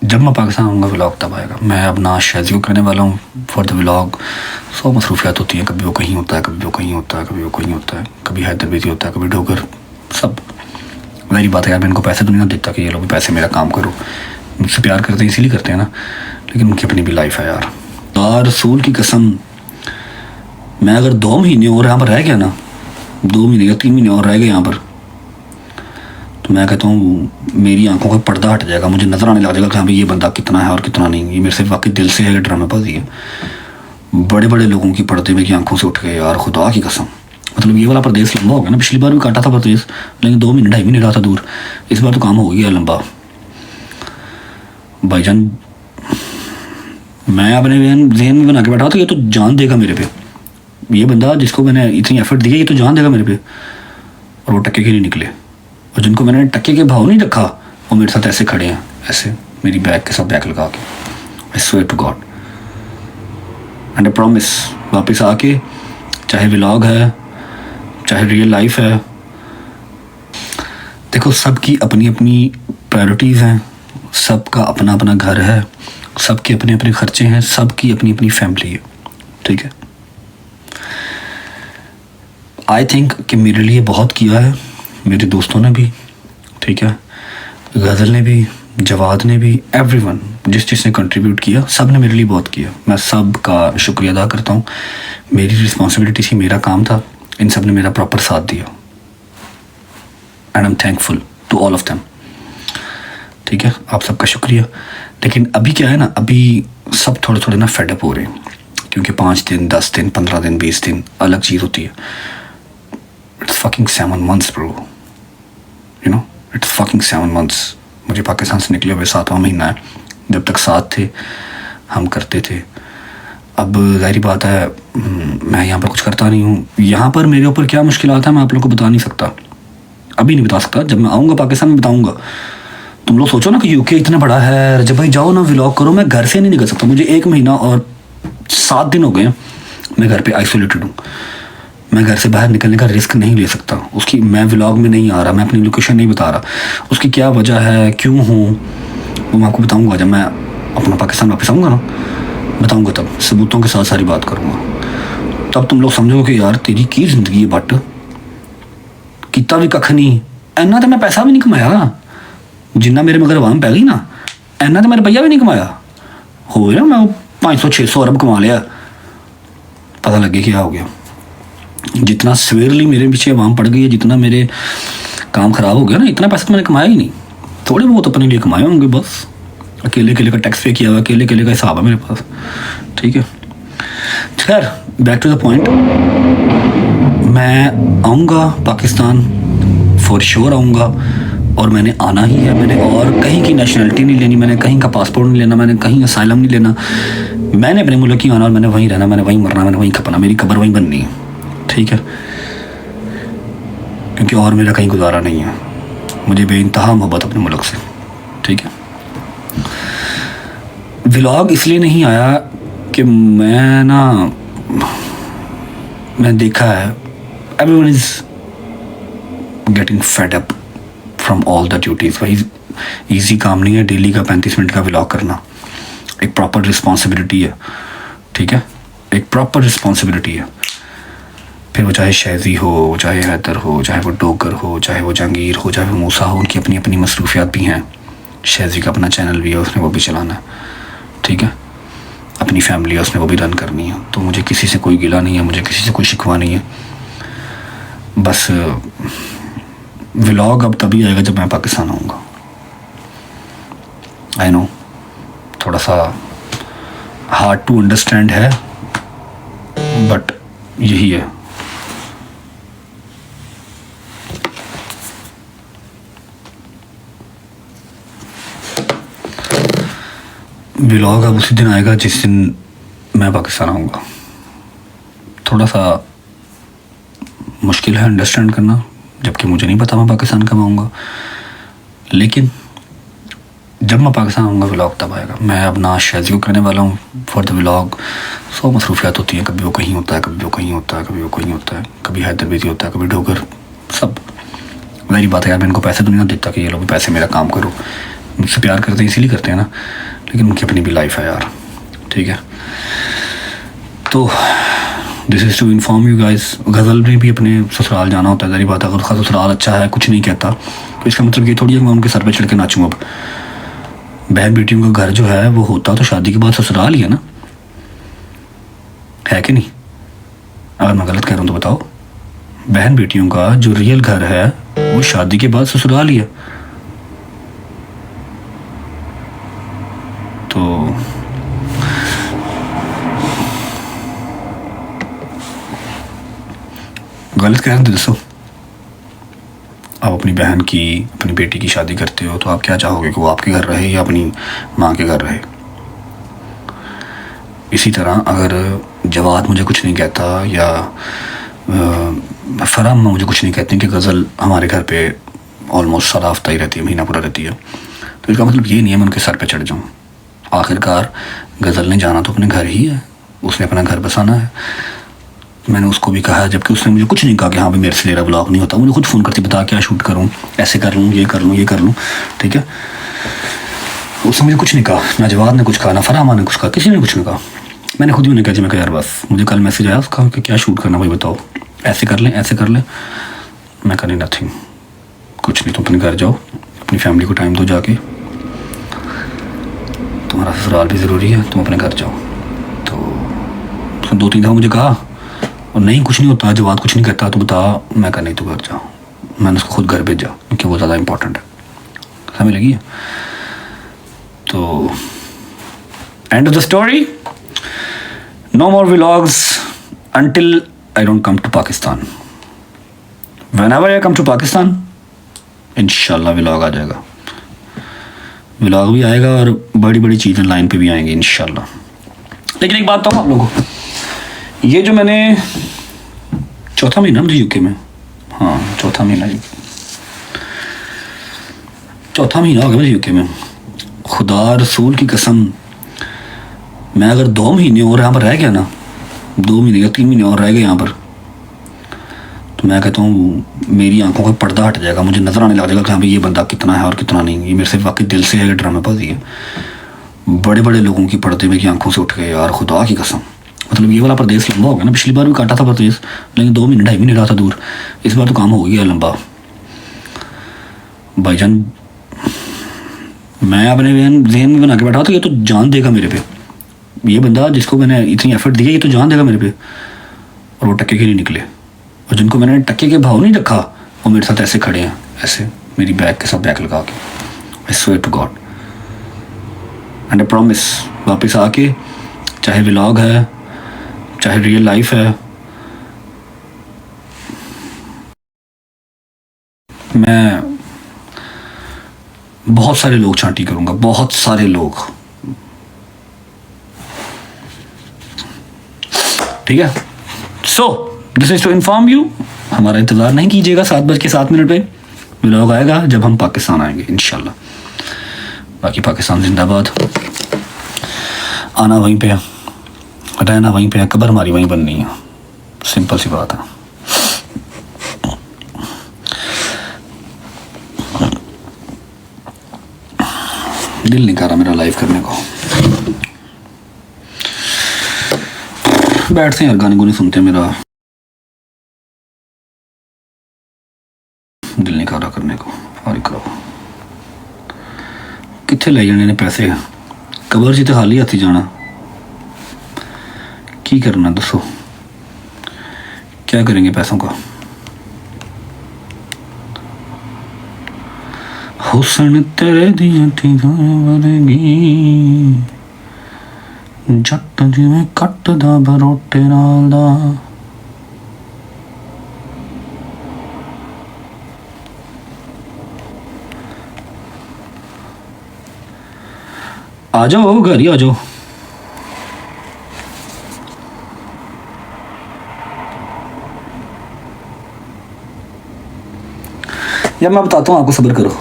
जब मैं पाकिस्तान आऊँगा व्लॉग तब आएगा। मैं अब ना शादी को करने वाला हूँ फॉर द व्लॉग। 100 मसरूफियात होती हैं, कभी वो कहीं होता है, कभी वो कहीं होता है, कभी वो कहीं होता है, कभी हैदर बिजी होता है, कभी डोगर। सब मेरी बात है यार, मैं इनको पैसे तो नहीं ना देता कि ये लोग पैसे मेरा काम करो। मुझसे प्यार करते हैं इसीलिए करते हैं ना, लेकिन उनकी अपनी भी लाइफ है यार। रसूल की कसम, मैं अगर 2 महीने और यहाँ पर रह गया ना, 2 महीने या 3 महीने और रह गए यहाँ पर, तो मैं कहता हूँ मेरी आंखों का पर्दा हट जाएगा, मुझे नज़र आने लग जाएगा कि हाँ भाई ये बंदा कितना है और कितना नहीं। ये मेरे से वाकई दिल से है, ये ड्रामेबाजी है। बड़े बड़े लोगों की पर्दे में की आंखों से उठ गए यार, खुदा की कसम। मतलब ये वाला प्रदेश लंबा हो गया ना, पिछली बार भी काटा था प्रदेश, लेकिन 2 महीने 2.5 महीने रहा था दूर। इस बार तो काम हो गया लंबा भाईजान। मैं अपने जहन में बना के बैठा था ये तो जान देगा मेरे पे, ये बंदा जिसको मैंने इतनी एफर्ट दी है ये तो जान देगा मेरे पे, और वो टक्के के नहीं निकले। और जिनको मैंने टक्के के भाव नहीं रखा वो मेरे साथ ऐसे खड़े हैं, ऐसे मेरी बैग के साथ बैग लगा के। I swear to God and I promise, वापस आके चाहे व्लॉग है चाहे रियल लाइफ है, देखो सबकी अपनी अपनी प्रायोरिटीज़ हैं, सबका अपना अपना घर है, सबके अपने अपने खर्चे हैं, सबकी अपनी अपनी फैमिली है, ठीक है। आई थिंक कि मेरे लिए बहुत किया है मेरे दोस्तों ने भी, ठीक है, गज़ल ने भी, जवाद ने भी, एवरीवन जिसने कंट्रीब्यूट किया, सब ने मेरे लिए बहुत किया। मैं सब का शुक्रिया अदा करता हूँ। मेरी रिस्पॉन्सिबिलिटी थी, मेरा काम था, इन सब ने मेरा प्रॉपर साथ दिया and I am thankful to all of them, ठीक है। आप सबका शुक्रिया। लेकिन अभी क्या है ना, अभी सब थोड़े थोड़े ना फेडअप हो रहे हैं, क्योंकि 5 दिन 10 दिन 15 दिन 20 दिन अलग चीज़ होती है। It's fucking 7 months bro, you know, it's fucking 7 months। मुझे पाकिस्तान से निकले हुए 7वां महीना है। जब तक साथ थे हम करते थे, अब ज़ाहिर बात है मैं यहाँ पर कुछ करता नहीं हूँ। यहाँ पर मेरे ऊपर क्या मुश्किलात है मैं आप लोगों को बता नहीं सकता, अभी नहीं बता सकता। जब मैं आऊँगा पाकिस्तान में बताऊँगा। तुम लोग सोचो ना कि यूके इतना बड़ा है, जब भाई जाओ ना व्लॉग करो। मैं घर से नहीं निकल सकता, मुझे 1 महीना और 7 दिन हो गए मैं घर पे आइसोलेटेड हूँ। मैं घर से बाहर निकलने का रिस्क नहीं ले सकता। उसकी मैं व्लॉग में नहीं आ रहा, मैं अपनी लोकेशन नहीं बता रहा। उसकी क्या वजह है, क्यों हूँ, वो मैं आपको बताऊँगा जब मैं अपना पाकिस्तान वापस आऊँगा ना, बताऊँगा तब सबूतों के साथ सारी बात करूँगा। तब तुम लोग समझोगे कि यार तेरी की ज़िंदगी है, बट कितना भी कख नहीं, इन्ना तो मैं पैसा भी नहीं कमाया जिन्ना मेरे मगर आवाम पै गई ना, इन्ना तो मेरे भैया भी नहीं कमाया। हो ना मैं 500-600 अरब कमा लिया, पता लगे क्या हो गया। जितना सवेरली मेरे पीछे आवाम पड़ गई है, जितना मेरे काम ख़राब हो गया ना, इतना पैसा तो मैंने कमाया ही नहीं। थोड़े बहुत अपने लिए कमाए होंगे बस। अकेले अकेले का टैक्स पे किया हुआ, अकेले अकेले का हिसाब है मेरे पास, ठीक है। खैर बैक टू द पॉइंट, मैं आऊँगा पाकिस्तान, फॉर श्योर आऊँगा, और मैंने आना ही है। मैंने और कहीं की नेशनलिटी नहीं लेनी, मैंने कहीं का पासपोर्ट नहीं लेना, मैंने कहीं असाइलम नहीं लेना। मैंने अपने मुल्क ही आना और मैंने वहीं रहना, मैंने वहीं मरना, मैंने वहीं खपना, मेरी कब्र वहीं बननी है, ठीक है। क्योंकि और मेरा कहीं गुजारा नहीं है, मुझे बेइंतहा मोहब्बत अपने मुल्क से, ठीक है। व्लॉग इसलिए नहीं आया कि मैं देखा है everyone is getting fed up from all the duties. वही ईजी काम नहीं है डेली का 35 मिनट का व्लॉग करना, एक प्रॉपर रिस्पॉन्सिबिलिटी है, ठीक है, एक प्रॉपर रिस्पॉन्सिबिलिटी है। फिर वो चाहे शैज़ी हो, चाहे हैदर हो, चाहे वो डोगर हो, चाहे वो जहांगीर हो, चाहे वो मूसा हो, उनकी अपनी अपनी मसरूफियात भी हैं। शैज़ी का अपना चैनल भी है, उसने वो भी चलाना है, ठीक है। अपनी फैमिली है, उसने वो भी रन करनी है। तो मुझे किसी से कोई गिला नहीं है, मुझे किसी से कोई शिकवा नहीं है। बस व्लॉग अब तभी आएगा जब मैं पाकिस्तान आऊँगा। आई नो थोड़ा सा हार्ड टू अंडरस्टैंड है, बट यही है। व्लॉग अब उसी दिन आएगा जिस दिन मैं पाकिस्तान आऊँगा। थोड़ा सा मुश्किल है अंडरस्टैंड करना, जबकि मुझे नहीं पता मैं पाकिस्तान कब आऊँगा, लेकिन जब मैं पाकिस्तान आऊँगा व्लॉग तब आएगा। मैं अब ना शादी को करने वाला हूँ फॉर द व्लॉग। 100 मसरूफियात होती हैं, कभी वो कहीं होता है, कभी वो कहीं होता है, कभी वो कहीं होता है, कभी हैदर बिजी होता है, कभी डोगर। सब मेरी बात है यार, मैं इनको पैसे तो नहीं ना देता कि ये लोग पैसे मेरा काम करो। मुझसे प्यार करते हैं इसीलिए करते हैं ना, लेकिन उनकी अपनी भी लाइफ है यार, ठीक है। तो this is to inform you guys, Ghazal ने भी अपने ससुराल जाना होता है, सारी बात। अगर उसका ससुराल अच्छा है, कुछ नहीं कहता, तो इसका मतलब ये थोड़ी है मैं उनके सर पे चढ़ के नाचूँ। अब बहन बेटियों का घर जो है वो होता तो शादी के बाद ससुराल ही है ना, है कि नहीं? अगर मैं गलत कह रहा हूँ तो बताओ। बहन बेटियों का जो रियल घर है वो शादी के बाद ससुराल ही है। तो गलत कह रहे हैं तो दसो। आप अपनी बहन की, अपनी बेटी की शादी करते हो तो आप क्या चाहोगे कि वो आपके घर रहे या अपनी माँ के घर रहे? इसी तरह अगर जवाद मुझे कुछ नहीं कहता या फराम मुझे कुछ नहीं कहते कि गज़ल हमारे घर पे ऑलमोस्ट सारा हफ्ता ही रहती है, महीना पूरा रहती है, तो इसका मतलब ये नहीं है मैं उनके सर पे चढ़ जाऊँ। आखिरकार गज़ल ने जाना तो अपने घर ही है, उसने अपना घर बसाना है। मैंने उसको भी कहा, जबकि उसने मुझे कुछ नहीं कहा कि हाँ भाई मेरे से मेरा ब्लॉग नहीं होता। मुझे खुद फ़ोन करती, बता क्या शूट करूँ, ऐसे कर लूँ, ये कर लूँ, ये कर लूँ, ठीक है। उसने मुझे कुछ नहीं कहा, ना जवाब ने कुछ कहा, ना फरामा ने कुछ कहा, किसी ने कुछ नहीं कहा। मैंने खुद ही उन्हें कहा जी, मैं कहा यार बस, मुझे कल मैसेज आया उसका कि क्या शूट करना भाई बताओ, ऐसे कर लें, ऐसे कर लें। मैं कहा नहीं, नथिंग, कुछ नहीं, तुम अपने घर जाओ, अपनी फैमिली को टाइम दो जाके, तुम्हारा ससुराल भी ज़रूरी है, तुम अपने घर जाओ। तो उसने 2-3 दफ़ा मुझे कहा, और नहीं कुछ नहीं होता, जवाब कुछ नहीं कहता तो बता। मैं कहा नहीं, तो घर जाओ। मैंने उसको खुद घर भेजा क्योंकि वो ज़्यादा इंपॉर्टेंट है, समझ लगी है। तो end of the story, no more vlogs until I don't come to Pakistan. Whenever I come to Pakistan, इंशाल्लाह व्लॉग आ जाएगा, व्लॉग भी आएगा और बड़ी बड़ी चीज़ें लाइन पे भी आएंगी इंशाल्लाह। लेकिन एक बात बताऊँ आप लोगों को, ये जो मैंने चौथा महीना मुझे यूके में, हाँ चौथा महीना हो गया मुझे यूके में। खुदा रसूल की कसम, मैं अगर 2 महीने और यहाँ पर रह गया ना, 2 महीने या 3 महीने और रह गए यहाँ पर, तो मैं कहता हूँ मेरी आंखों का पर्दा हट जाएगा, मुझे नज़र आने लग जाएगा कि हाँ भाई ये बंदा कितना है और कितना नहीं। ये मेरे से वाकई दिल से है, ड्रामेबाजी है। बड़े बड़े लोगों की पर्दे मेरी आंखों से उठ गए यार, खुदा की कसम। मतलब ये वाला प्रदेश लंबा हो गया ना, पिछली बार भी काटा था प्रदेश, लेकिन 2 महीने 2.5 महीने रहा था दूर, इस बार तो काम हो गया लंबा। भाईजान मैं अपने जहन में बना के बैठा था ये तो जान देगा मेरे पे, ये बंदा जिसको मैंने इतनी एफर्ट दिया ये तो जान देगा मेरे पे, और वो टक्के के नहीं निकले। और जिनको मैंने टक्के के भाव नहीं रखा वो मेरे साथ ऐसे खड़े हैं, ऐसे मेरी बैग के साथ बैग लगा के। I swear to God and I promise, वापस आके चाहे व्लॉग है चाहे रियल लाइफ है, मैं बहुत सारे लोग छांटी करूँगा, बहुत सारे लोग, ठीक है। So this is to inform you, हमारा इंतज़ार नहीं कीजिएगा 7:07 पे व्लॉग आएगा जब हम पाकिस्तान आएंगे इंशाल्लाह। बाकी पाकिस्तान जिंदाबाद, आना वहीं पे है, रहना वहीं पे है, कब्र हमारी वहीं बननी है, सिंपल सी बात है। दिल नहीं कर रहा मेरा लाइव करने को, बैठते हैं यार गाने गुने सुनते हैं, मेरा दिल नहीं कर रहा करने को। और करो कितने ले जाने ने पैसे, कबर जी तो खाली हाथी जाना, की करना दसो, क्या करेंगे पैसों का। हुस्न तेरे दियां वरगी जट जिवें कटदा बरोटे नाल दा। आ जाओ घर ही आ जाओ। यार मैं बताता हूँ आपको, सब्र करो,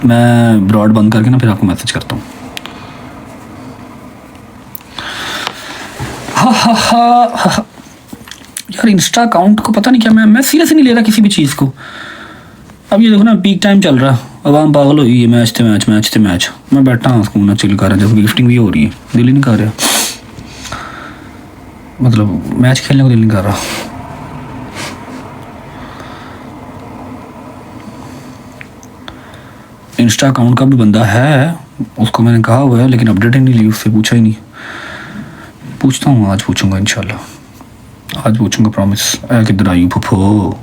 मैं ब्रॉड बंद करके ना फिर आपको मैसेज करता हूँ। यार इंस्टा अकाउंट को पता नहीं क्या, मैं सीरियस नहीं ले रहा किसी भी चीज़ को। अब ये देखो ना, पीक टाइम चल रहा, आवाम पागल हो गई है, मैच थे मैच, मैच थे मैच। मैं बैठा हूँ सुकून ना चिल कर रहा, जब गिफ्टिंग भी हो रही है, दिल ही नहीं कर रहा, मतलब मैच खेलने को दिल नहीं कर रहा। इंस्टा अकाउंट का भी बंदा है, उसको मैंने कहा हुआ है, लेकिन अपडेट ही नहीं ली, उससे पूछा ही नहीं। पूछता हूँ, आज पूछूंगा इंशाल्लाह, आज पूछूंगा प्रॉमिस। किधर आई फुफो।